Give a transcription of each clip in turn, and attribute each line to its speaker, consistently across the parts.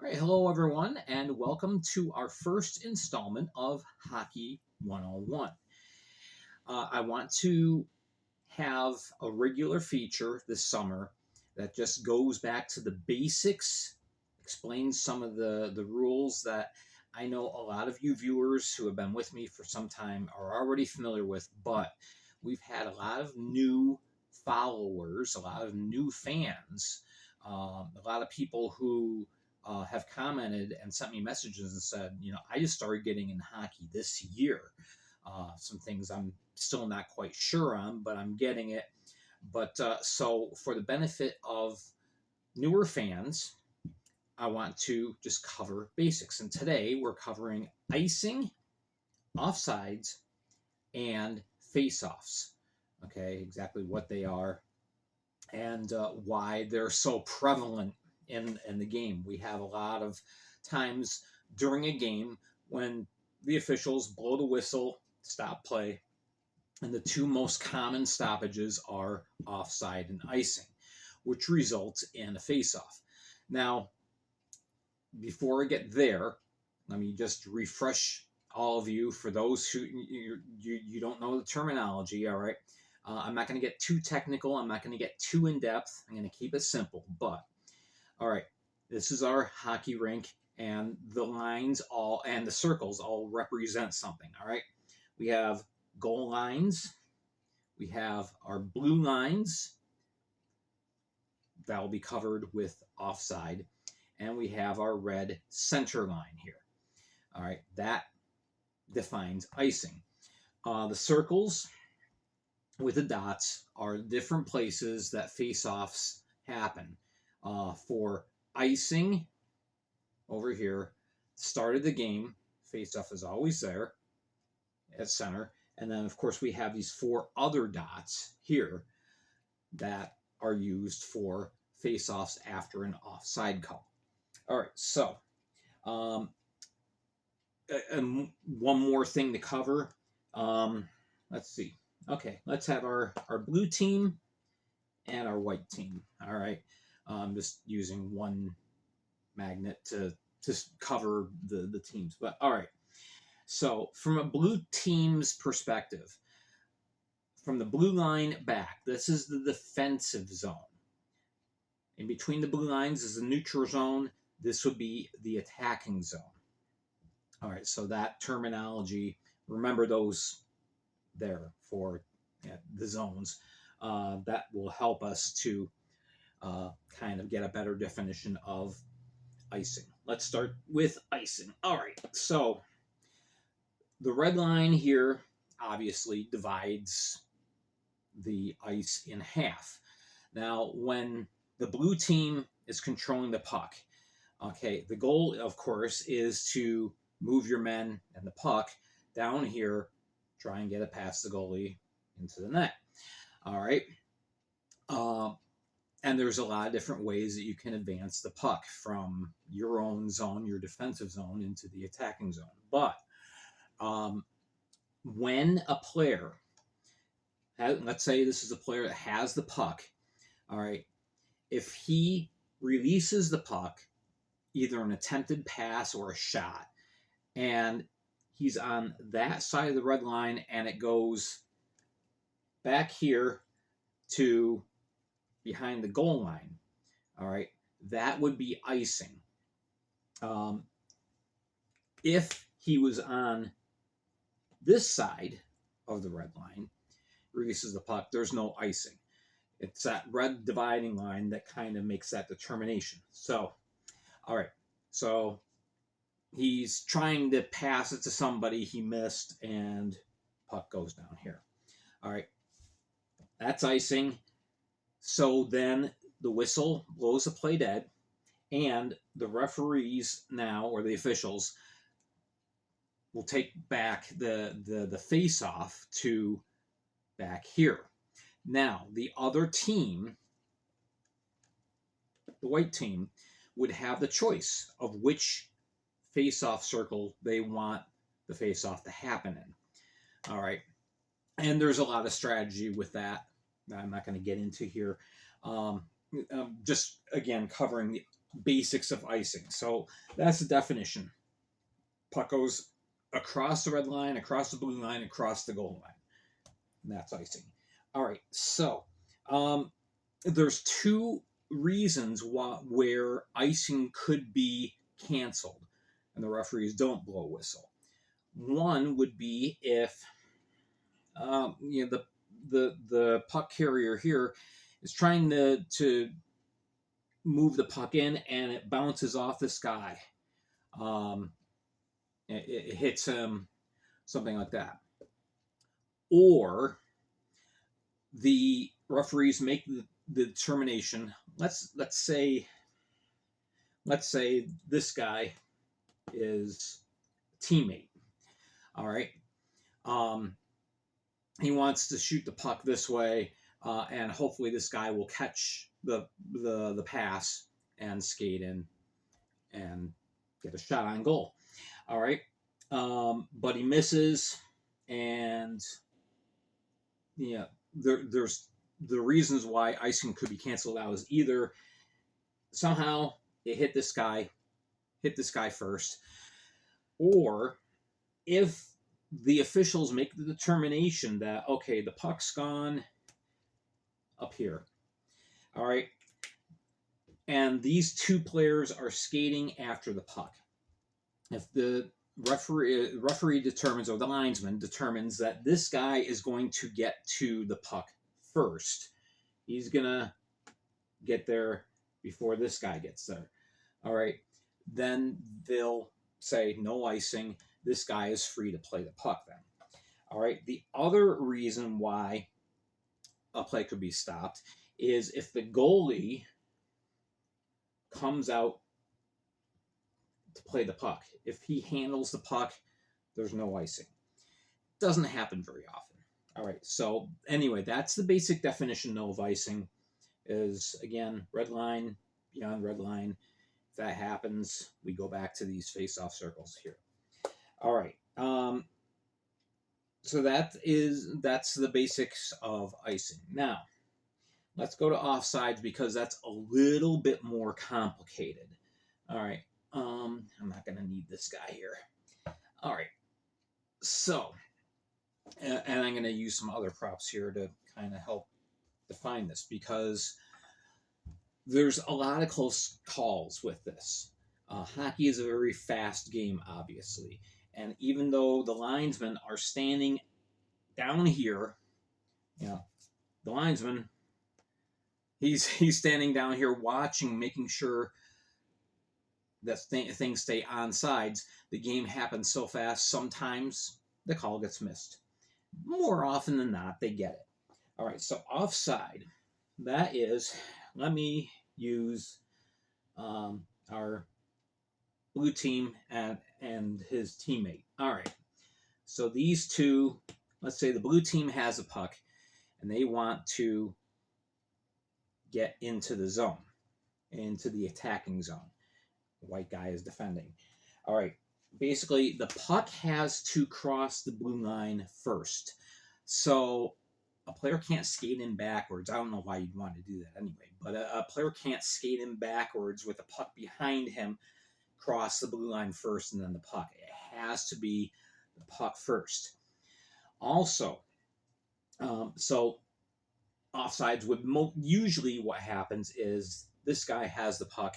Speaker 1: All right, hello everyone, and welcome to our first installment of Hockey 101. I want to have a regular feature this summer that just goes back to the basics, explains some of the rules that I know a lot of you viewers who have been with me for some time are already familiar with, but we've had a lot of new followers, a lot of new fans, a lot of people who have commented and sent me messages and said, I just started getting in hockey this year. Some things I'm still not quite sure on, but I'm getting it. But so, for the benefit of newer fans, I want to just cover basics. And today we're covering icing, offsides, and faceoffs. Okay, exactly what they are and why they're so prevalent in the game. We have a lot of times during a game when the officials blow the whistle, stop play, and the two most common stoppages are offside and icing, which results in a face-off. Now, before I get there, let me just refresh all of you for those who you don't know the terminology. All right, I'm not going to get too technical. I'm not going to get too in depth. I'm going to keep it simple. But all right, this is our hockey rink, and the lines all and the circles all represent something. All right, we have goal lines. We have our blue lines that will be covered with offside, and we have our red center line here. All right, that defines icing. The circles with the dots are different places that face-offs happen. For icing, over here, start of the game, face-off is always there at center. And then, of course, we have these four other dots here that are used for face-offs after an offside call. All right, so and one more thing to cover. Let's see. Okay, let's have our blue team and our white team. All right, just using one magnet to cover the teams. But all right, so from a blue team's perspective, from the blue line back, this is the defensive zone. In between the blue lines is the neutral zone. This would be the attacking zone. All right, so that terminology, remember those there for the zones. That will help us to kind of get a better definition of icing. Let's start with icing. All right, so the red line here obviously divides the ice in half. Now, when the blue team is controlling the puck, okay, the goal, of course, is to move your men and the puck down here, try and get it past the goalie into the net. All right. And there's a lot of different ways that you can advance the puck from your own zone, your defensive zone, into the attacking zone. But when a player, let's say this is a player that has the puck, all right, if he releases the puck, either an attempted pass or a shot, and he's on that side of the red line and it goes back here to behind the goal line, all right, that would be icing. If he was on this side of the red line, releases the puck, there's no icing. It's that red dividing line that kind of makes that determination. So, all right, so he's trying to pass it to somebody, he missed, and puck goes down here. All right, that's icing. So then the whistle blows the play dead, and the referees now, or the officials, will take back the face-off to back here. Now, the other team, the white team, would have the choice of which face-off circle they want the face-off to happen in. All right. And there's a lot of strategy with that I'm not going to get into here. Just, again, covering basics of icing. So that's the definition. Puck goes across the red line, across the blue line, across the goal line. And that's icing. All right. So there's two reasons where icing could be canceled and the referees don't blow a whistle. One would be if the puck carrier here is trying to move the puck in and it bounces off this guy. It hits him, something like that. Or the referees make the determination. Let's say this guy is a teammate. All right. He wants to shoot the puck this way, and hopefully this guy will catch the pass and skate in and get a shot on goal. All right. But he misses, and yeah, there's the reasons why icing could be canceled out is either somehow it hit this guy first, or if the officials make the determination that, okay, the puck's gone up here, all right, and these two players are skating after the puck. If the referee determines, or the linesman determines, that this guy is going to get to the puck first, he's gonna get there before this guy gets there, all right, then they'll say no icing. This guy is free to play the puck then. All right. The other reason why a play could be stopped is if the goalie comes out to play the puck. If he handles the puck, there's no icing. Doesn't happen very often. All right. So anyway, that's the basic definition of icing. Is again red line, beyond red line. If that happens, we go back to these face-off circles here. All right. So that's the basics of icing. Now, let's go to offsides because that's a little bit more complicated. All right. I'm not going to need this guy here. All right. So, and I'm going to use some other props here to kind of help define this because there's a lot of close calls with this. Hockey is a very fast game, obviously. And even though the linesmen are standing down here, the linesman, he's standing down here watching, making sure that things stay on sides. The game happens so fast, sometimes the call gets missed. More often than not, they get it. All right, so offside, that is, let me use our blue team and his teammate. All right. So these two, let's say the blue team has a puck and they want to get into the zone, into the attacking zone. The white guy is defending. All right. Basically, the puck has to cross the blue line first. So a player can't skate in backwards. I don't know why you'd want to do that anyway, but a player can't skate in backwards with the puck behind him, cross the blue line first, and then the puck. It has to be the puck first. Also, so offsides would usually what happens is this guy has the puck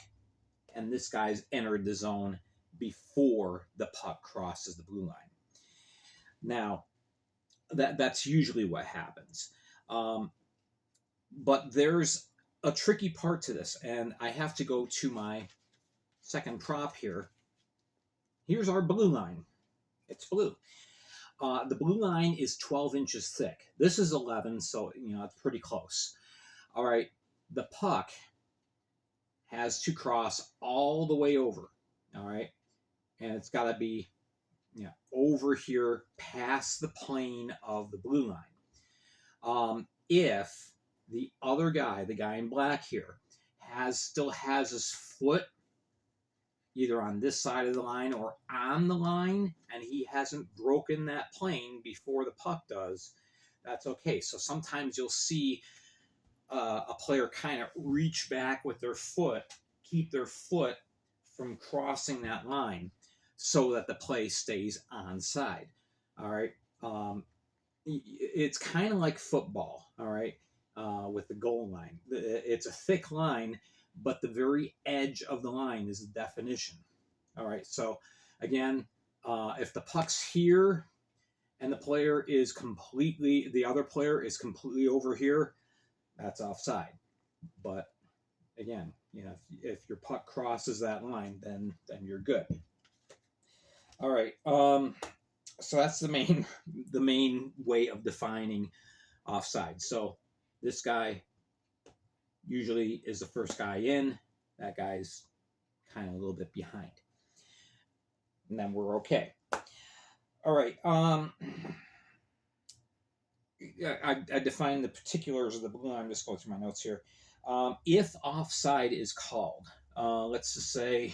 Speaker 1: and this guy's entered the zone before the puck crosses the blue line. Now, that's usually what happens. But there's a tricky part to this, and I have to go to my second prop here. Here's our blue line. It's blue. The blue line is 12 inches thick. This is 11, so it's pretty close. All right, the puck has to cross all the way over. All right, and it's got to be over here past the plane of the blue line. If the other guy, the guy in black here, still has his foot either on this side of the line or on the line, and he hasn't broken that plane before the puck does, that's okay. So sometimes you'll see a player kind of reach back with their foot, keep their foot from crossing that line so that the play stays onside. All right. It's kind of like football. All right. With the goal line, it's a thick line, but the very edge of the line is the definition. All right. So again, if the puck's here and the other player is completely over here, that's offside. But again, if your puck crosses that line, then you're good. All right. So that's the main way of defining offside. So this guy usually is the first guy in. That guy's kind of a little bit behind, and then we're okay. All right. I define the particulars of the blue line. I'm just going through my notes here. If offside is called, let's just say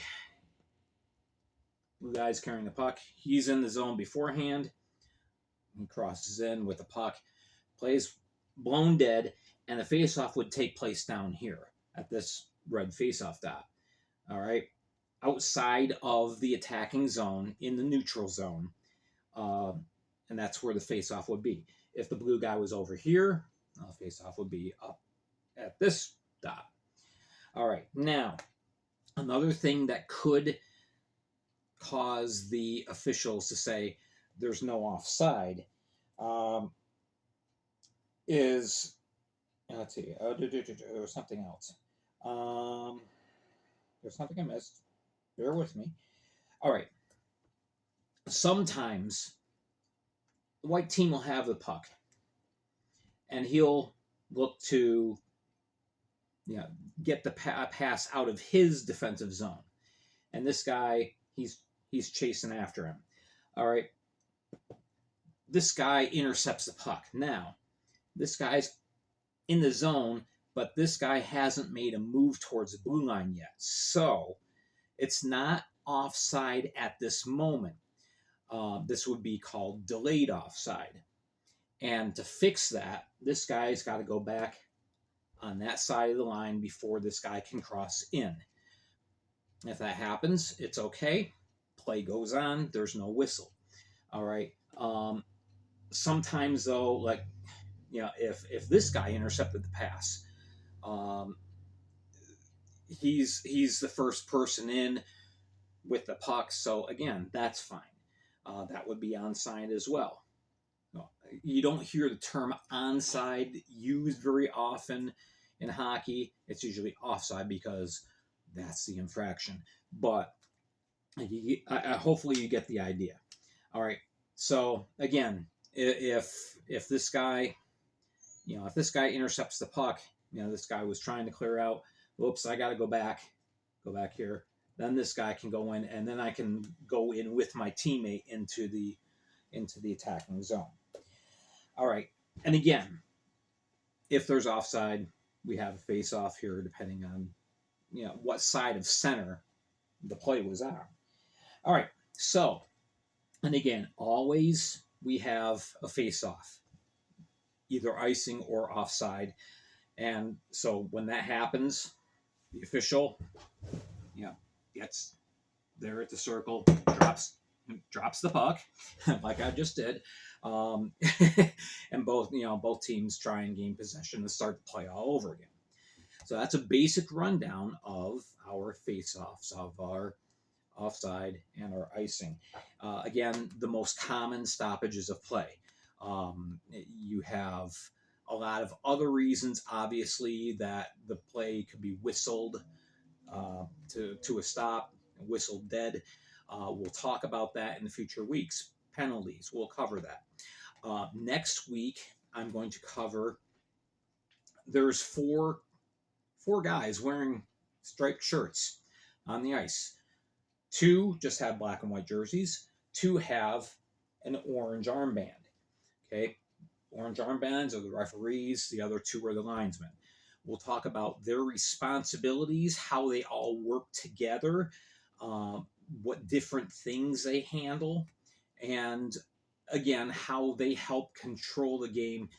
Speaker 1: the guy's carrying the puck. He's in the zone beforehand. He crosses in with the puck, plays blown dead, and the faceoff would take place down here at this red faceoff dot. All right, outside of the attacking zone in the neutral zone, and that's where the faceoff would be. If the blue guy was over here, the faceoff would be up at this dot. All right, now another thing that could cause the officials to say there's no offside is, let's see, there's something else. There's something I missed. Bear with me. All right. Sometimes the white team will have the puck, and he'll look to get the pass out of his defensive zone. And this guy, he's chasing after him. All right. This guy intercepts the puck. Now, this guy's in the zone, but this guy hasn't made a move towards the blue line yet. So it's not offside at this moment. This would be called delayed offside. And to fix that, this guy's got to go back on that side of the line before this guy can cross in. If that happens, it's okay. Play goes on. There's no whistle. All right. Sometimes, though, like, if this guy intercepted the pass, he's the first person in with the puck. So, again, that's fine. That would be onside as well. You don't hear the term onside used very often in hockey. It's usually offside because that's the infraction. But hopefully you get the idea. All right. So again, if this guy, if this guy intercepts the puck, this guy was trying to clear out. Whoops, I got to go back here. Then this guy can go in, and then I can go in with my teammate into the attacking zone. All right. And again, if there's offside, we have a face-off here, depending on what side of center the play was on. All right. So, and again, always we have a face-off, either icing or offside. And so when that happens, the official, gets there at the circle, drops the puck, like I just did, and both teams try and gain possession and start the play all over again. So that's a basic rundown of our face-offs, of our offside and our icing. Again, the most common stoppages of play. You have a lot of other reasons, obviously, that the play could be whistled to a stop, whistled dead. We'll talk about that in the future weeks. Penalties, we'll cover that. Next week, I'm going to cover, there's four guys wearing striped shirts on the ice. 2 just have black and white jerseys. 2 have an orange armband. Okay, orange armbands are the referees. The other 2 are the linesmen. We'll talk about their responsibilities, how they all work together, what different things they handle, and again, how they help control the game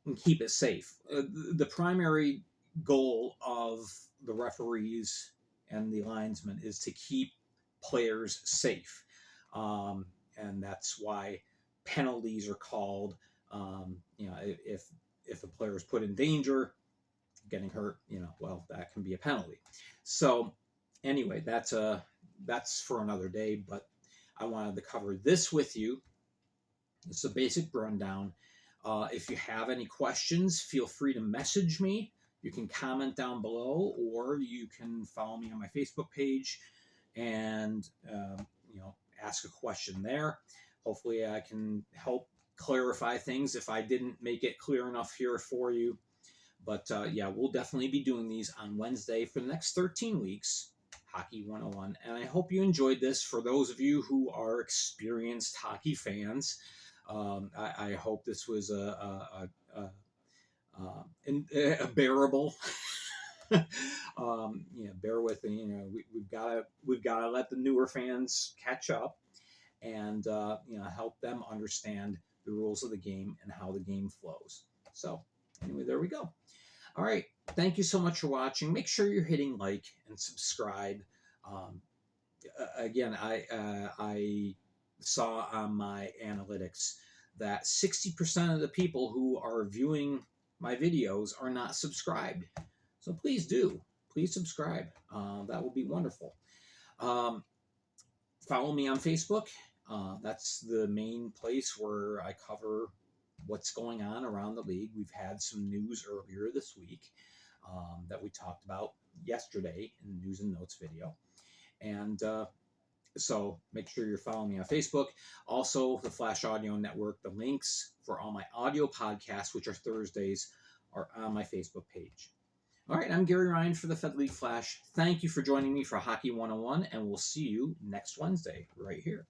Speaker 1: and keep it safe. The primary goal of the referees and the linesman is to keep players safe. And that's why penalties are called. If a player is put in danger, getting hurt, well, that can be a penalty. So anyway, that's for another day, but I wanted to cover this with you. It's a basic rundown. If you have any questions, feel free to message me. You can comment down below, or you can follow me on my Facebook page and ask a question there. Hopefully I can help clarify things if I didn't make it clear enough here for you. But we'll definitely be doing these on Wednesday for the next 13 weeks, Hockey 101. And I hope you enjoyed this. For those of you who are experienced hockey fans, I hope this was a bearable. Bear with me. We've got to let the newer fans catch up, and help them understand the rules of the game and how the game flows. So anyway, there we go. All right. Thank you so much for watching. Make sure you're hitting like and subscribe. Again, I saw on my analytics that 60% of the people who are viewing my videos are not subscribed. So please do. Please subscribe. That would be wonderful. Follow me on Facebook. That's the main place where I cover what's going on around the league. We've had some news earlier this week that we talked about yesterday in the news and notes video. And so make sure you're following me on Facebook. Also, the Flash Audio Network, the links for all my audio podcasts, which are Thursdays, are on my Facebook page. All right, I'm Gary Ryan for the Fed League Flash. Thank you for joining me for Hockey 101, and we'll see you next Wednesday right here.